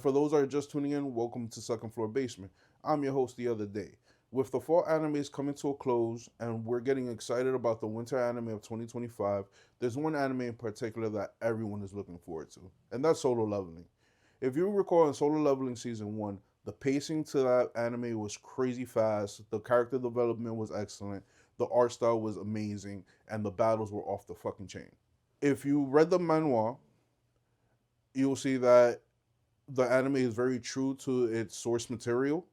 for those that are just tuning in, welcome to Second Floor Basement. I'm your host the other day. With the fall animes coming to a close and we're getting excited about the winter anime of 2025, there's one anime in particular that everyone is looking forward to, and that's Solo Leveling. If you recall in Solo Leveling Season 1, the pacing to that anime was crazy fast, the character development was excellent, the art style was amazing, and the battles were off the fucking chain. If you read the manhwa, you'll see that the anime is very true to its source material,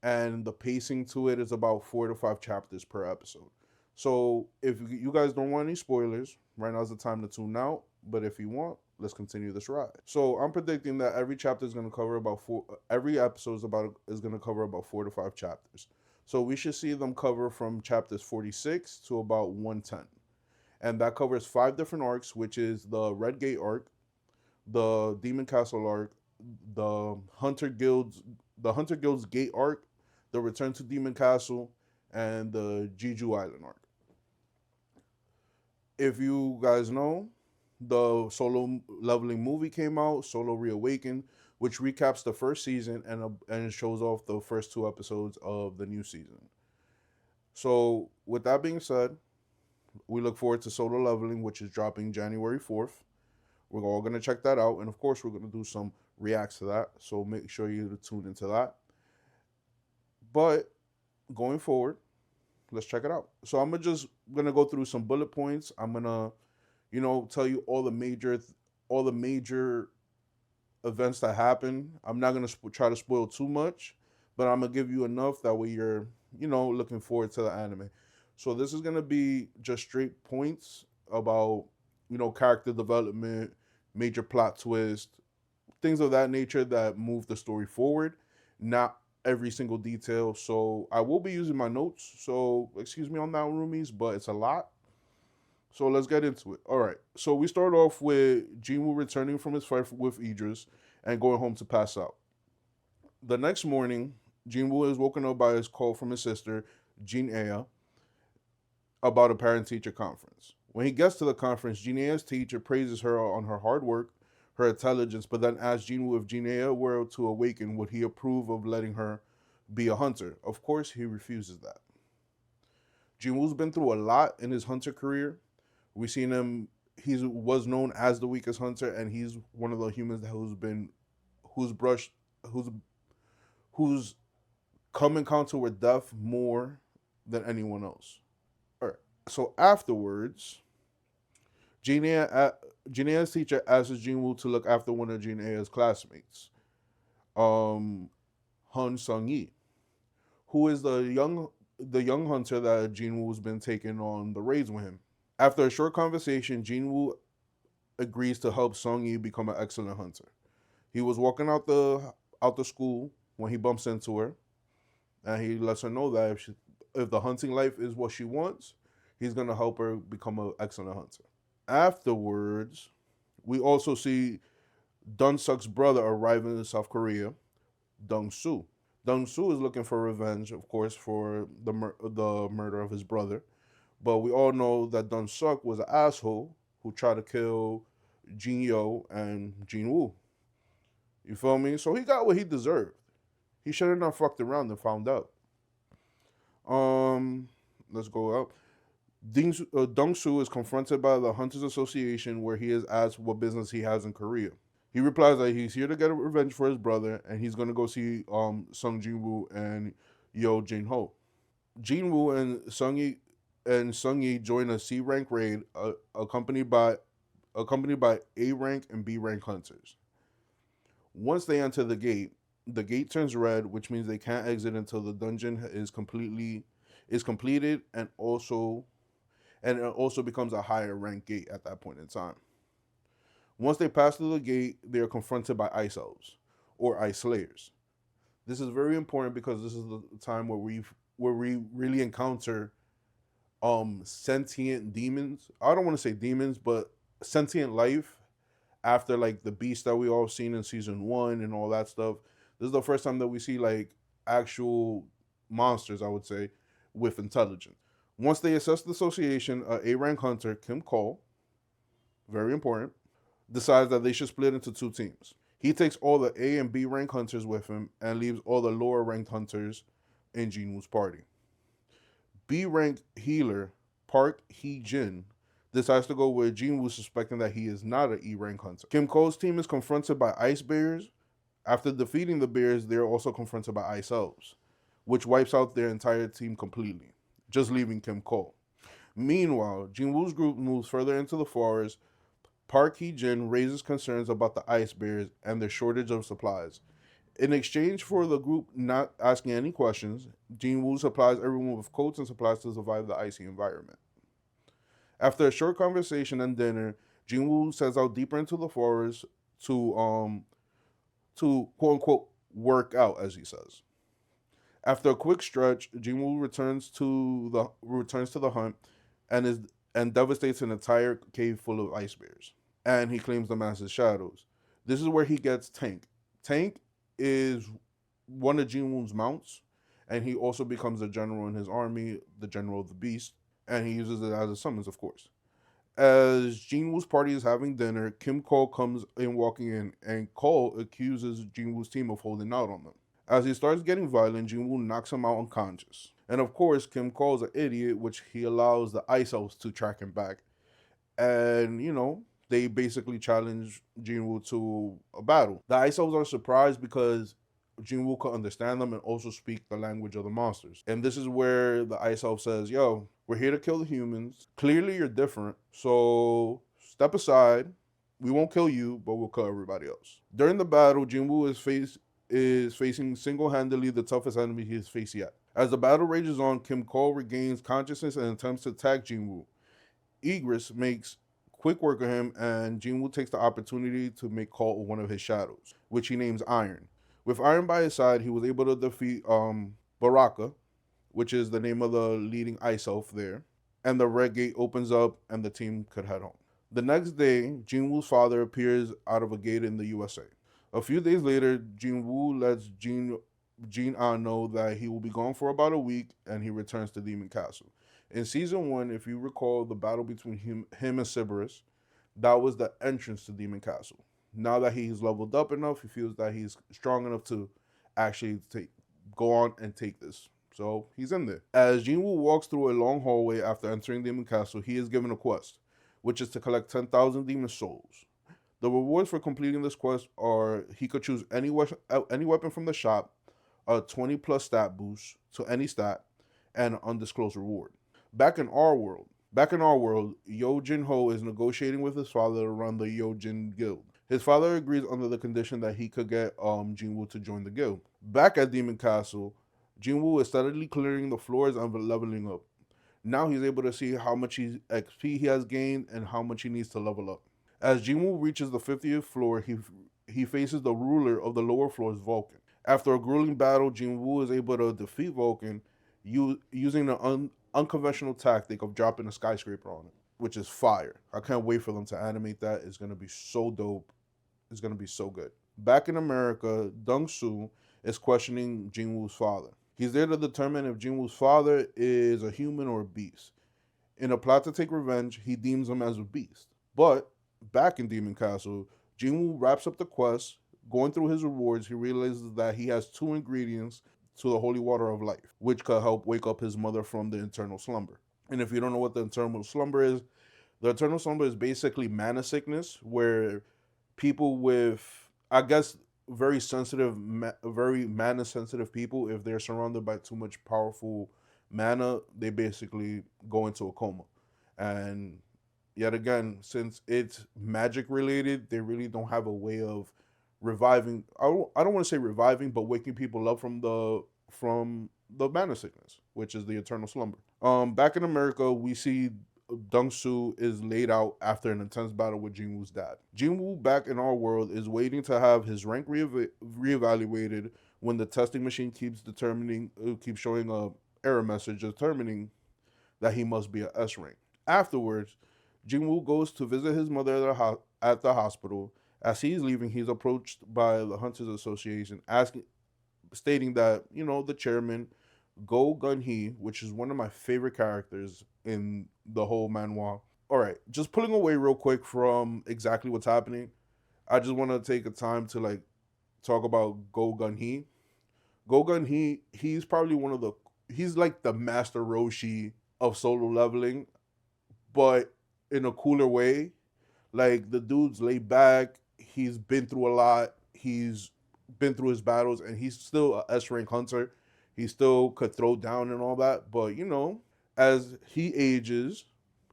and the pacing to it is about 4 to 5 chapters per episode. So if you guys don't want any spoilers, right now's the time to tune out. But if you want, let's continue this ride. So I'm predicting that every chapter is going to cover about four. Every episode is going to cover about 4 to 5 chapters. So we should see them cover from chapters 46 to about 110, and that covers 5 different arcs, which is the Red Gate arc, the Demon Castle arc, the Hunter Guild's Gate arc, the Return to Demon Castle, and the Jeju Island arc. If you guys know, the Solo Leveling movie came out, Solo Reawakened, which recaps the first season and it shows off the first 2 episodes of the new season. So, with that being said, we look forward to Solo Leveling, which is dropping January 4th. We're all going to check that out. And of course, we're going to do some reacts to that. So make sure you tune into that. But going forward, let's check it out. So I'm just going to go through some bullet points. I'm going to, tell you all the major events that happen. I'm not going to try to spoil too much, but I'm going to give you enough that way you're, looking forward to the anime. So this is going to be just straight points about, character development, major plot twist, things of that nature that move the story forward, not every single detail. So I will be using my notes. So excuse me on that, roomies, but it's a lot. So let's get into it. All right. So we start off with Jinwoo returning from his fight with Idris and going home to pass out. The next morning, Jinwoo is woken up by his call from his sister, Jin Aya, about a parent-teacher conference. When he gets to the conference, Jin-Aya's teacher praises her on her hard work, her intelligence, but then asks Jinwoo if Jin-Aya were to awaken, would he approve of letting her be a hunter? Of course, he refuses that. Jinwoo's been through a lot in his hunter career. We've seen him; he was known as the weakest hunter, and he's one of the humans who's brushed, who's come encounter with death more than anyone else. All right. So afterwards, Jin-Aya's teacher asks Jinwoo to look after one of Jin-Aya's classmates, um, Han Sung-yi, who is the young hunter that Jinwoo's been taking on the raids with him. After a short conversation, Jinwoo agrees to help Sung-yi become an excellent hunter. He was walking out the school when he bumps into her, and he lets her know that if the hunting life is what she wants, he's gonna help her become an excellent hunter. Afterwards, we also see Dun Suk's brother arriving in South Korea, Dong Soo. Dong Soo is looking for revenge, of course, for the murder of his brother. But we all know that Dun Suk was an asshole who tried to kill Jin Yo and Jin Woo. You feel me? So he got what he deserved. He should have not fucked around and found out. Um, let's go up. Dong Soo is confronted by the Hunters Association, where he is asked what business he has in Korea. He replies that he's here to get revenge for his brother, and he's gonna go see Sung Jin-Woo and Yo Jin Ho. Jin-Woo and Sung Yi join a C rank raid, accompanied by A rank and B rank hunters. Once they enter the gate turns red, which means they can't exit until the dungeon is completed, and it also becomes a higher rank gate at that point in time. Once they pass through the gate, they are confronted by ice elves or ice slayers. This is very important because this is the time where we really encounter sentient demons. I don't want to say demons, but sentient life after like the beast that we all seen in season 1 and all that stuff. This is the first time that we see like actual monsters, I would say, with intelligence. Once they assess the association, A rank hunter, Kim Cole, very important, decides that they should split into 2 teams. He takes all the A and B rank hunters with him and leaves all the lower ranked hunters in Jinwoo's party. B rank healer Park Hee Jin decides to go with Jinwoo, suspecting that he is not an E rank hunter. Kim Ko's team is confronted by ice bears. After defeating the bears, they're also confronted by ice elves, which wipes out their entire team completely, just leaving Kim Ko. Meanwhile, Jinwoo's group moves further into the forest. Park Hee Jin raises concerns about the ice bears and their shortage of supplies. In exchange for the group not asking any questions, Jinwoo supplies everyone with coats and supplies to survive the icy environment. After a short conversation and dinner, Jinwoo sets out deeper into the forest to to quote unquote work out, as he says. After a quick stretch, Jinwoo returns to the hunt and devastates an entire cave full of ice bears. And he claims them as his shadows. This is where he gets Tank. Tank is one of Jinwoo's mounts, and he also becomes a general in his army, the General of the Beast, and he uses it as a summons, of course. As Jinwoo's party is having dinner, Kim Ko comes in walking in, and Ko accuses Jinwoo's team of holding out on them. As he starts getting violent, Jinwoo knocks him out unconscious. And of course, Kim Ko is an idiot, which he allows the Ice Elves to track him back. And, they basically challenge Jinwoo to a battle. The Ice Elves are surprised because Jinwoo could understand them and also speak the language of the monsters. And this is where the Ice Elf says, yo, we're here to kill the humans. Clearly you're different, so step aside. We won't kill you, but we'll kill everybody else. During the battle, Jinwoo is facing single-handedly the toughest enemy he has faced yet. As the battle rages on, Kim Ko regains consciousness and attempts to attack Jinwoo. Igris makes quick work of him, and Jinwoo takes the opportunity to make Ko one of his shadows, which he names Iron. With Iron by his side, he was able to defeat Baraka, which is the name of the leading ice elf there, and the red gate opens up and the team could head home. The next day, Jinwoo's father appears out of a gate in the USA. A few days later, Jinwoo lets Jin An know that he will be gone for about a week and he returns to Demon Castle. In season 1, if you recall the battle between him and Sybaris, that was the entrance to Demon Castle. Now that he's leveled up enough, he feels that he's strong enough to actually go on and take this. So he's in there. As Jinwoo walks through a long hallway after entering Demon Castle, he is given a quest, which is to collect 10,000 demon souls. The rewards for completing this quest are he could choose any weapon from the shop, a 20 plus stat boost to any stat, and an undisclosed reward. Back in our world, Yo Jin Ho is negotiating with his father to run the Yo Jin Guild. His father agrees under the condition that he could get Jinwoo to join the guild. Back at Demon Castle, Jinwoo is steadily clearing the floors and leveling up. Now he's able to see how much XP he has gained and how much he needs to level up. As Jinwoo reaches the 50th floor, he faces the ruler of the lower floors, Vulcan. After a grueling battle, Jinwoo is able to defeat Vulcan using the unconventional tactic of dropping a skyscraper on it, which is fire. I can't wait for them to animate that. It's going to be so dope. It's going to be so good. Back in America, Dong-soo is questioning Jinwoo's father. He's there to determine if Jinwoo's father is a human or a beast. In a plot to take revenge, he deems him as a beast. But back in Demon Castle, Jinwoo wraps up the quest. Going through his rewards, he realizes that he has 2 ingredients to the holy water of life, which could help wake up his mother from the eternal slumber. And if you don't know what the eternal slumber is, the eternal slumber is basically mana sickness, where people with, I guess, very mana sensitive people, if they're surrounded by too much powerful mana, they basically go into a coma. And yet again, since it's magic related, they really don't have a way of reviving. I don't want to say reviving, but waking people up from the mana sickness, which is the eternal slumber. Back in America, we see Dong-soo is laid out after an intense battle with Jinwoo's dad. Jinwoo, back in our world, is waiting to have his rank reevaluated when the testing machine keeps showing a error message determining that he must be a S rank. Afterwards, Jinwoo goes to visit his mother at the hospital. As he's leaving, he's approached by the Hunters Association, stating that, the chairman, Go Gun-hee, which is one of my favorite characters in the whole manhwa. All right, just pulling away real quick from exactly what's happening. I just want to take a time to like talk about Go Gun He. Go Gun He, he's probably one of the, he's like the master Roshi of solo leveling, but in a cooler way. Like the dude's laid back. He's been through a lot. He's been through his battles, and he's still a S rank hunter. He still could throw down and all that. But as he ages,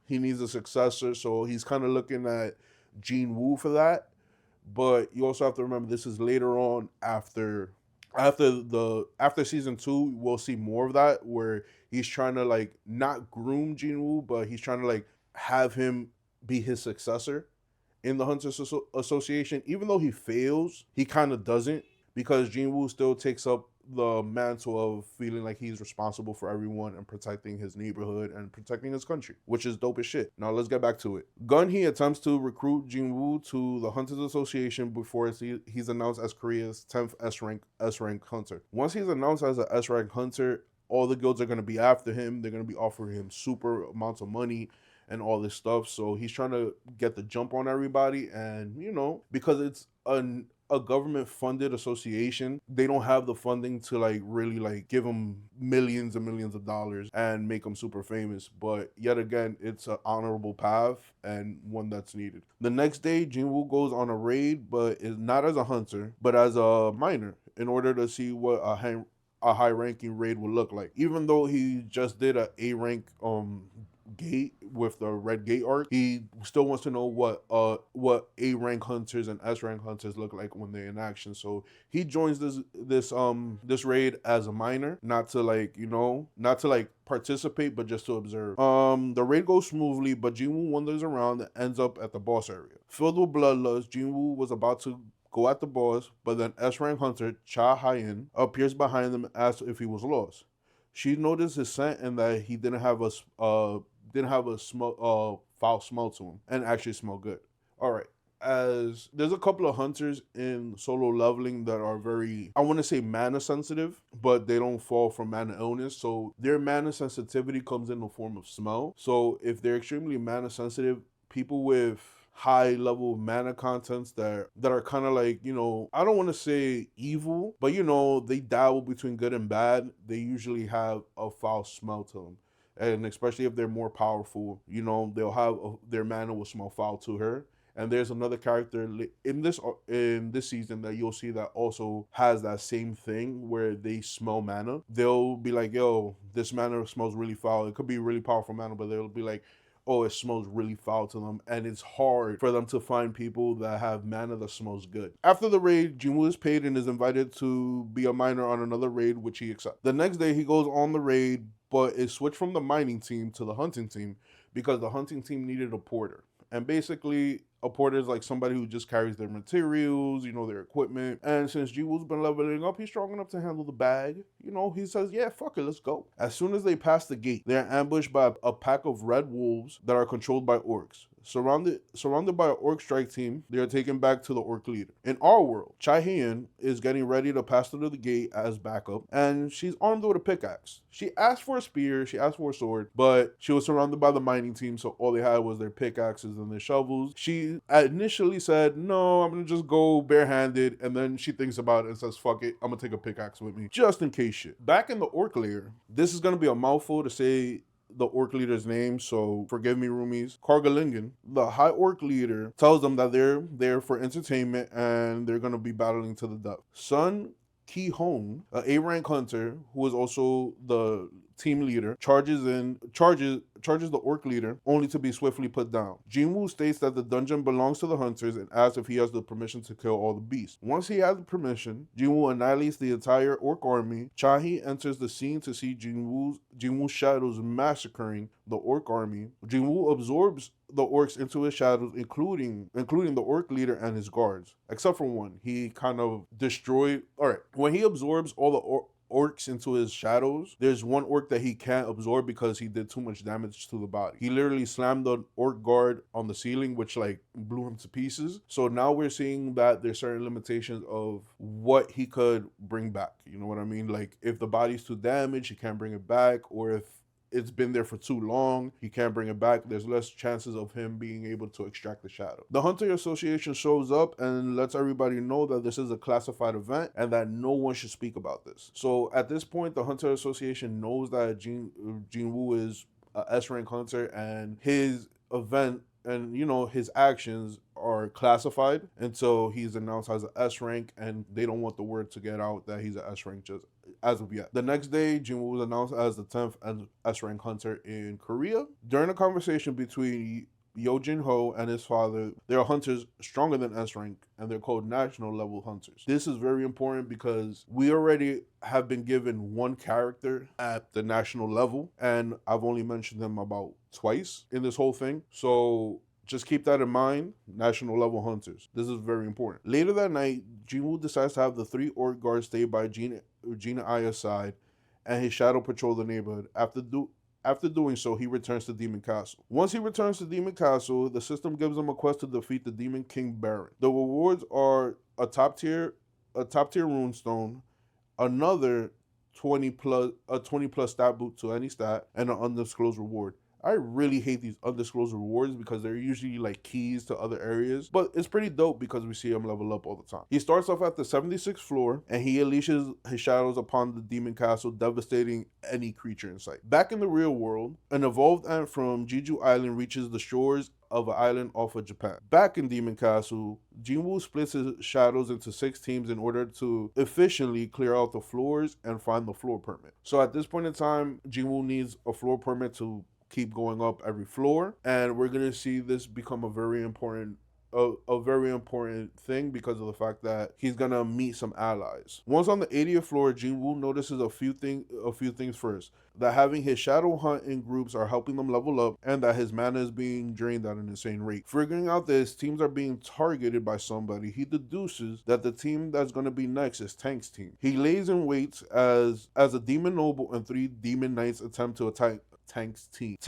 he needs a successor. So he's kind of looking at Jin-Woo for that. But you also have to remember this is later on after season 2, we'll see more of that where he's trying to like not groom Jin-Woo, but he's trying to like have him be his successor in the Hunters Association. Even though he fails, he kind of doesn't, because Jin-Woo still takes up the mantle of feeling like he's responsible for everyone and protecting his neighborhood and protecting his country, which is dope as shit. Now let's get back to it. Gun-Hee attempts to recruit Jin-Woo to the Hunters Association before he's announced as Korea's 10th S-rank hunter. Once he's announced as an S-rank hunter, all the guilds are going to be after him. They're going to be offering him super amounts of money and all this stuff. So he's trying to get the jump on everybody. And, because it's a government funded association, they don't have the funding to like really like give him millions and millions of dollars and make him super famous. But yet again, it's an honorable path and one that's needed. The next day, Jin-Woo goes on a raid, but is not as a hunter, but as a miner, in order to see what a high ranking raid would look like. Even though he just did a A rank gate with the red gate arc, he still wants to know what A rank hunters and S rank hunters look like when they're in action. So he joins this raid as a miner, not to participate, but just to observe. The raid goes smoothly, but Jin-Woo wanders around and ends up at the boss area. Filled with bloodlust, Jin-Woo was about to go at the boss, but then S rank hunter Cha Hyen appears behind them and asks if he was lost. She noticed his scent and that he didn't have a foul smell to him, and actually smell good. All right. As there's a couple of hunters in solo leveling that are very, I want to say mana sensitive, but they don't fall from mana illness. So their mana sensitivity comes in the form of smell. So if they're extremely mana sensitive, people with high level mana contents that are kind of like, I don't want to say evil, but they dabble between good and bad. They usually have a foul smell to them. And especially if they're more powerful, they'll have their mana will smell foul to her. And there's another character in this season that you'll see that also has that same thing where they smell mana. They'll be like, yo, this mana smells really foul. It could be really powerful mana, but they'll be like, oh, it smells really foul to them. And it's hard for them to find people that have mana that smells good. After the raid, Jin-Woo is paid and is invited to be a miner on another raid, which he accepts. The next day, he goes on the raid, but is switched from the mining team to the hunting team because the hunting team needed a porter. And basically, a porter is like somebody who just carries their materials, their equipment. And since Ji-Woo's been leveling up, he's strong enough to handle the bag. He says, yeah, fuck it, let's go. As soon as they pass the gate, they're ambushed by a pack of red wolves that are controlled by orcs. Surrounded by an orc strike team, they are taken back to the orc leader. In our world, Chai Hien is getting ready to pass through the gate as backup, and she's armed with a pickaxe. She asked for a spear, she asked for a sword, but she was surrounded by the mining team, so all they had was their pickaxes and their shovels. She initially said, no, I'm gonna just go barehanded, and then she thinks about it and says, fuck it, I'm gonna take a pickaxe with me, just in case shit. Back in the orc lair, this is gonna be a mouthful to say the orc leader's name, so forgive me, roomies. Kargalingen, the high orc leader, tells them that they're there for entertainment and they're going to be battling to the death. Sun Ki-hong, an A-rank hunter who is also the team leader, charges the orc leader, only to be swiftly put down. Jin-Woo states that the dungeon belongs to the hunters and asks if he has the permission to kill all the beasts. Once he has the permission, Jin-Woo annihilates the entire orc army. Chahi enters the scene to see Jin-Woo's shadows massacring the orc army. Jin-Woo absorbs the orcs into his shadows, including the orc leader and his guards, except for one. He kind of destroyed. All right, when he absorbs all the orcs into his shadows, there's one orc that he can't absorb because he did too much damage to the body. He literally slammed the orc guard on the ceiling, which like blew him to pieces. So now we're seeing that there's certain limitations of what he could bring back. You know what I mean? Like if the body's too damaged, he can't bring it back, or if it's been there for too long. He can't bring it back. There's less chances of him being able to extract the shadow. The Hunter Association shows up and lets everybody know that this is a classified event and that no one should speak about this. So at this point, the Hunter Association knows that Jin-Woo is a S-rank hunter, and his event and his actions are classified, and so he's announced as an S rank, and they don't want the word to get out that he's an S rank just as of yet. The next day, Jin-Woo was announced as the 10th S rank hunter in Korea. During a conversation between Yo Jin-Ho and his father, there are hunters stronger than S rank, and they're called national level hunters. This is very important because we already have been given one character at the national level, and I've only mentioned them about twice in this whole thing. So just keep that in mind, national level hunters. This is very important. Later that night, Jin-Woo decides to have the 3 orc guards stay by Gina Aya's side and his shadow patrol the neighborhood. After doing so, he returns to Demon Castle. Once he returns to Demon Castle, the system gives him a quest to defeat the Demon King Baron. The rewards are a top tier runestone, another 20 plus stat boot to any stat, and an undisclosed reward. I really hate these undisclosed rewards because they're usually like keys to other areas, but it's pretty dope because we see him level up all the time. He starts off at the 76th floor and he unleashes his shadows upon the Demon Castle, devastating any creature in sight. Back in the real world, an evolved ant from Jeju Island reaches the shores of an island off of Japan. Back in Demon Castle, Jin-Woo splits his shadows into 6 teams in order to efficiently clear out the floors and find the floor permit. So at this point in time, Jin-Woo needs a floor permit to keep going up every floor, and we're gonna see this become a very important thing because of the fact that he's gonna meet some allies. Once on the 80th floor, Jin-Woo notices a few things first. That having his shadow hunt in groups are helping them level up, and that his mana is being drained at an insane rate. Figuring out this, teams are being targeted by somebody. He deduces that the team that's gonna be next is Tank's team. He lays in wait as a demon noble and 3 demon knights attempt to attack Tank's team.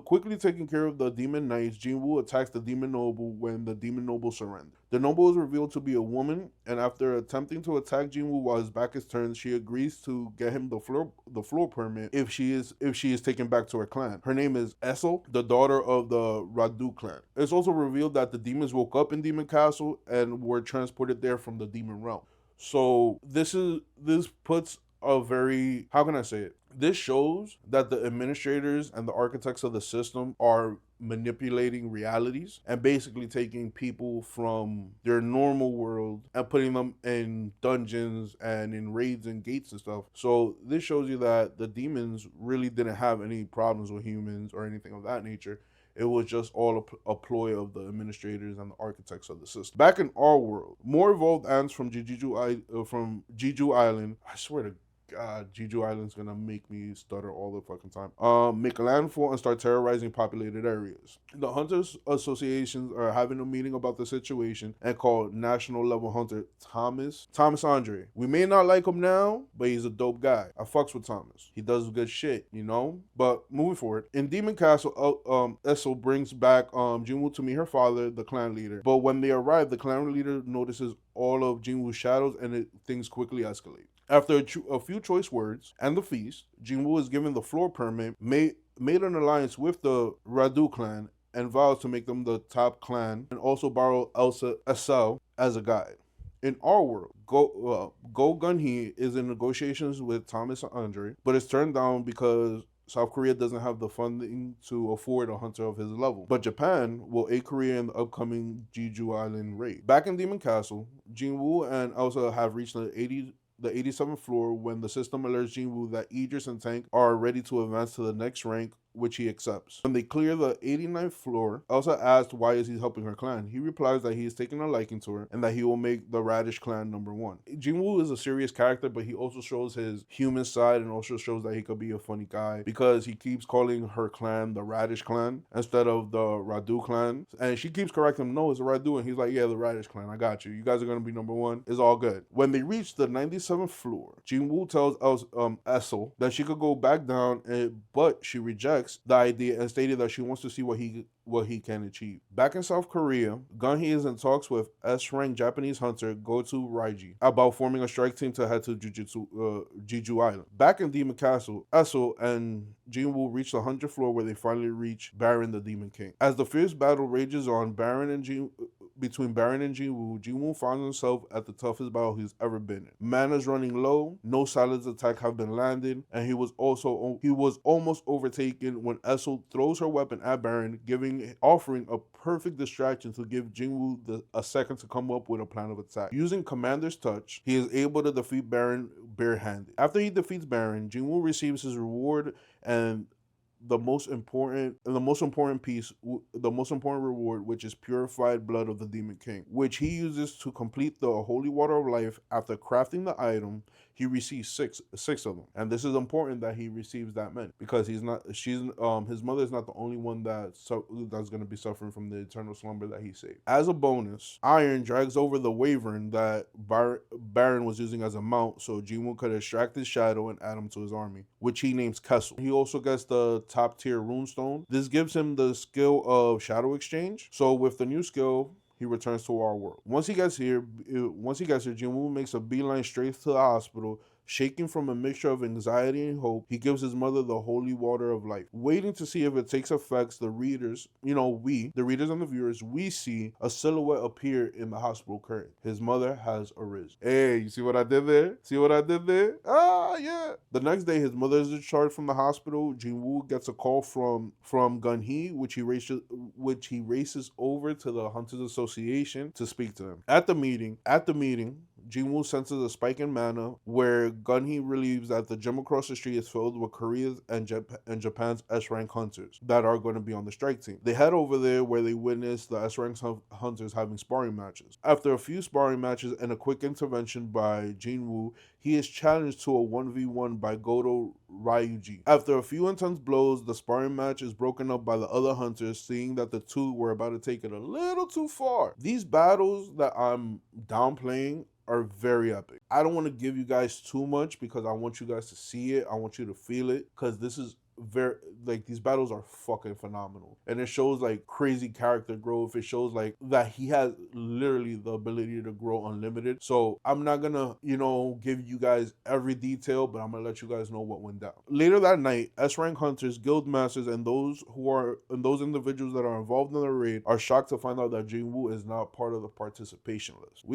Quickly taking care of the demon knights, Jin-Woo attacks the demon noble when the demon noble surrenders. The noble is revealed to be a woman, and after attempting to attack Jin-Woo while his back is turned, she agrees to get him the floor permit if she is taken back to her clan. Her name is Essel, the daughter of the Radu clan. It's also revealed that the demons woke up in Demon Castle and were transported there from the demon realm. So this puts a very, how can I say it? This shows that the administrators and the architects of the system are manipulating realities and basically taking people from their normal world and putting them in dungeons and in raids and gates and stuff. So this shows you that the demons really didn't have any problems with humans or anything of that nature. It was just all a ploy of the administrators and the architects of the system. Back in our world, more evolved ants from Jeju Island. I swear to God, Jeju Island's gonna make me stutter all the fucking time. Make landfall and start terrorizing populated areas. The Hunters Associations are having a meeting about the situation and call national level hunter Thomas Andre. We may not like him now, but he's a dope guy. I fucks with Thomas. He does good shit, But moving forward, in Demon Castle, Essel brings back Jin-Woo to meet her father, the clan leader. But when they arrive, the clan leader notices all of Jin-Woo's shadows and things quickly escalate. After a few choice words and the feast, Jin-Woo is given the floor permit, made an alliance with the Radu clan, and vows to make them the top clan, and also borrow Essel as a guide. In our world, Go Gun-hee is in negotiations with Thomas Andre, but is turned down because South Korea doesn't have the funding to afford a hunter of his level. But Japan will aid Korea in the upcoming Jeju Island raid. Back in Demon Castle, Jin-Woo and Elsa have reached the 87th floor when the system alerts Jin-Woo that Idris and Tank are ready to advance to the next rank, which he accepts. When they clear the 89th floor, Elsa asks why is he helping her clan. He replies that he is taking a liking to her and that he will make the Radish clan #1. Jin-Woo is a serious character, but he also shows his human side and also shows that he could be a funny guy because he keeps calling her clan the Radish clan instead of the Radu clan. And she keeps correcting him, no, it's Radu. And he's like, yeah, the Radish clan, I got you. You guys are going to be #1. It's all good. When they reach the 97th floor, Jin-Woo tells Essel that she could go back down, but she rejects rejects the idea and stated that she wants to see what he can achieve. Back in South Korea, Gun-hee is in talks with S-rank Japanese hunter Goto Raiji about forming a strike team to head to Jeju Island. Back in Demon Castle, Essel and Jin-Woo reach the 100th floor where they finally reach Baron the Demon King. As the fierce battle rages on between Baron and Jin-Woo, Jin-Woo finds himself at the toughest battle he's ever been in. Mana's running low, no silence attack have been landed, and he was almost overtaken when Essel throws her weapon at Baron, offering a perfect distraction to give Jin-Woo a second to come up with a plan of attack. Using Commander's Touch, he is able to defeat Baron barehanded. After he defeats Baron, Jin-Woo receives his reward and the most important reward, which is purified blood of the Demon King, which he uses to complete the holy water of life. After crafting the item, he receives six of them, and this is important that he receives that many because his mother is not the only one that's going to be suffering from the eternal slumber that he saved. As a bonus, Iron drags over the wyvern that Baron was using as a mount, so Jin-Woo could extract his shadow and add him to his army, which he names Kessel. He also gets the top tier runestone. This gives him the skill of shadow exchange. So with the new skill, he returns to our world. Once he gets here, Jin-Woo makes a beeline straight to the hospital. Shaking from a mixture of anxiety and hope, he gives his mother the holy water of life. Waiting to see if it takes effects, the readers and the viewers, we see a silhouette appear in the hospital curtain. His mother has arisen. Hey, you see what I did there? Ah, yeah. The next day, his mother is discharged from the hospital. Jin-Woo gets a call from Gun-hee, which he races over to the Hunters Association to speak to him. At the meeting, Jin-Woo senses a spike in mana where Gun-hee relieves that the gym across the street is filled with Korea's and Japan's S-rank hunters that are going to be on the strike team. They head over there where they witness the S-rank hunters having sparring matches. After a few sparring matches and a quick intervention by Jin-Woo, he is challenged to a 1v1 by Goto Ryuji. After a few intense blows, the sparring match is broken up by the other hunters, seeing that the two were about to take it a little too far. These battles that I'm downplaying are very epic. I don't want to give you guys too much because I want you guys to see it. I want you to feel it because this is these battles are fucking phenomenal, and it shows like crazy character growth. It shows like that he has literally the ability to grow unlimited. So I'm not gonna give you guys every detail, but I'm gonna let you guys know what went down. Later that night, S-rank hunters, guild masters, and those individuals that are involved in the raid are shocked to find out that Jin-Woo is not part of the participation list.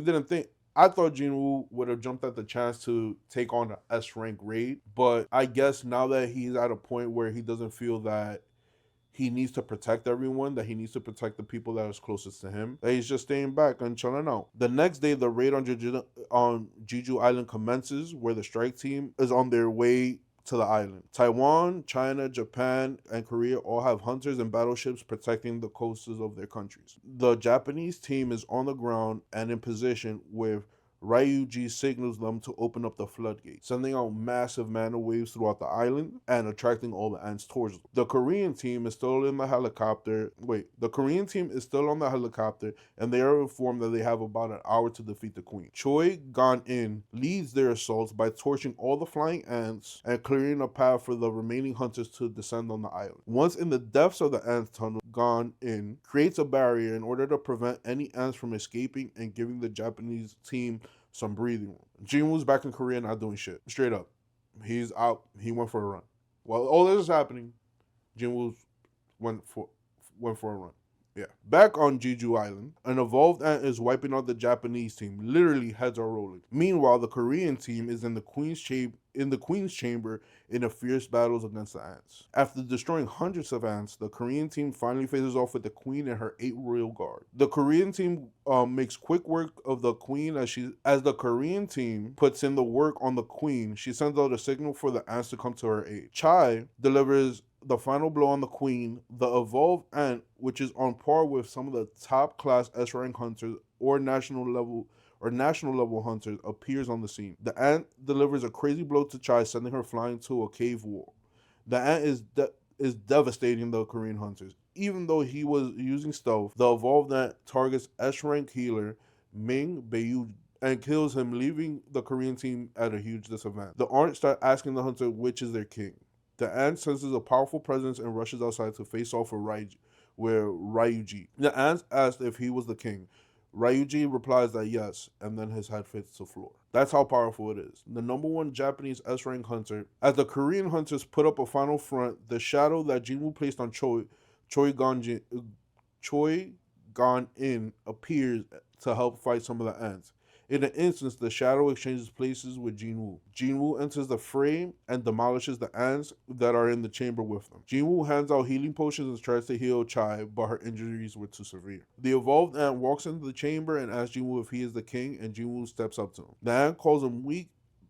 I thought Jin-Woo would have jumped at the chance to take on the S-rank raid, but I guess now that he's at a point where he doesn't feel that he needs to protect everyone, that he needs to protect the people that are closest to him, that he's just staying back and chilling out. The next day, the raid on Jeju Island commences, where the strike team is on their way to the island. Taiwan, China, Japan, and Korea all have hunters and battleships protecting the coasts of their countries. The Japanese team is on the ground and in position with Ryuji signals them to open up the floodgates, sending out massive mana waves throughout the island and attracting all the ants towards them. The Korean team is still on the helicopter, and they are informed that they have about an hour to defeat the queen. Choi Gon-in leads their assaults by torching all the flying ants and clearing a path for the remaining hunters to descend on the island. Once in the depths of the ant tunnel, Gon-in creates a barrier in order to prevent any ants from escaping and giving the Japanese team some breathing room. Jin-Woo's back in Korea not doing shit. Straight up. He's out. He went for a run. While all this is happening, Jin-Woo went for a run. Yeah. Back on Jeju Island, an evolved ant is wiping out the Japanese team. Literally, heads are rolling. Meanwhile, the Korean team is in the Queen's Chamber in a fierce battles against the ants. After destroying hundreds of ants, the Korean team finally faces off with the Queen and her 8 royal guard. The Korean team makes quick work of the Queen as the Korean team puts in the work on the Queen. She sends out a signal for the ants to come to her aid. Chai delivers the final blow on the Queen. The evolved ant, which is on par with some of the top class S-rank hunters or national level hunters, appears on the scene. The ant delivers a crazy blow to Chai, sending her flying to a cave wall. The ant is devastating the Korean hunters. Even though he was using stealth, the evolved ant targets S-rank healer Ming Beiyou and kills him, leaving the Korean team at a huge disadvantage. The ant start asking the hunter which is their king. The ant senses a powerful presence and rushes outside to face off with Ryuji. The ant asks if he was the king. Ryuji replies that yes, and then his head hits the floor. That's how powerful it is. The number one Japanese S-rank hunter. As the Korean hunters put up a final front, the shadow that Jinwoo placed on Choi Gon In appears to help fight some of the ants. In an instance, the shadow exchanges places with Jinwoo. Jinwoo enters the frame and demolishes the ants that are in the chamber with them. Jinwoo hands out healing potions and tries to heal Chai, but her injuries were too severe. The evolved ant walks into the chamber and asks Jinwoo if he is the king, and Jinwoo steps up to him. The ant calls him weak,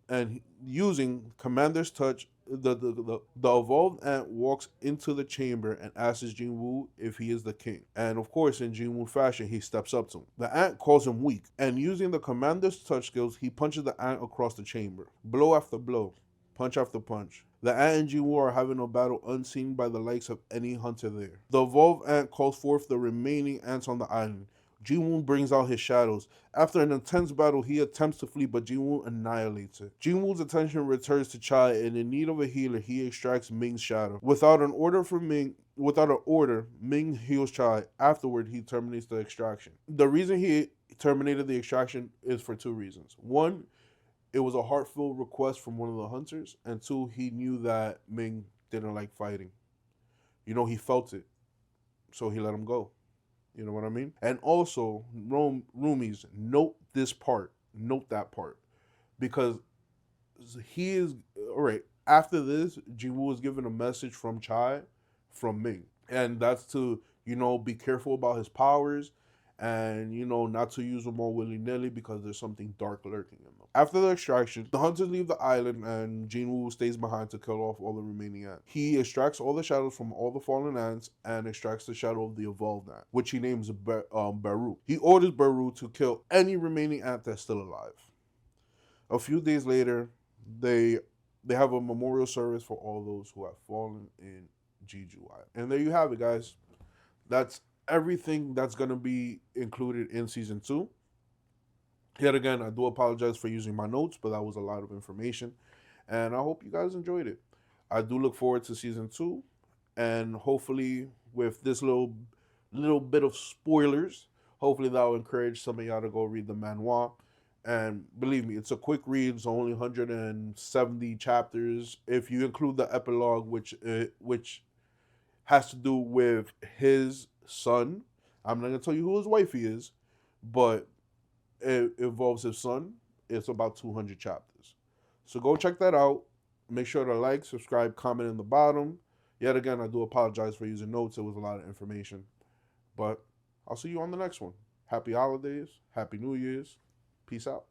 and using Commander's Touch, the evolved ant walks into the chamber and asks Jinwoo if he is the king. And of course, in Jinwoo fashion, he steps up to him. The ant calls him weak, and using the Commander's Touch skills, he punches the ant across the chamber. Blow after blow, punch after punch. The ant and Jinwoo are having a battle unseen by the likes of any hunter there. The evolved ant calls forth the remaining ants on the island. Jinwoo brings out his shadows. After an intense battle, he attempts to flee, but Jinwoo annihilates it. Jinwoo's attention returns to Chai, and in need of a healer, he extracts Ming's shadow. Without an order, Ming heals Chai. Afterward, he terminates the extraction. The reason he terminated the extraction is for two reasons. One, it was a heartfelt request from one of the hunters, and two, he knew that Ming didn't like fighting. He felt it, so he let him go. You know what I mean? And also, roomies, note this part. Note that part. Because he is... Alright, after this, Jinwoo is given a message from Chai, from Ming. And that's to, be careful about his powers and, not to use them all willy-nilly because there's something dark lurking in them. After the extraction, the hunters leave the island and Jinwoo stays behind to kill off all the remaining ants. He extracts all the shadows from all the fallen ants and extracts the shadow of the evolved ant, which he names Baru. He orders Baru to kill any remaining ant that's still alive. A few days later, they have a memorial service for all those who have fallen in Jeju Island. And there you have it, guys. That's everything that's going to be included in Season 2. Yet again, I do apologize for using my notes, but that was a lot of information. And I hope you guys enjoyed it. I do look forward to Season 2. And hopefully, with this little bit of spoilers, hopefully that will encourage some of y'all to go read the manhwa. And believe me, it's a quick read. It's only 170 chapters. If you include the epilogue, which has to do with his son. I'm not going to tell you who his wifey is, but it involves his son. It's about 200 chapters. So go check that out. Make sure to like, subscribe, comment in the bottom. Yet again, I do apologize for using notes. It was a lot of information. But I'll see you on the next one. Happy holidays. Happy New Year's. Peace out.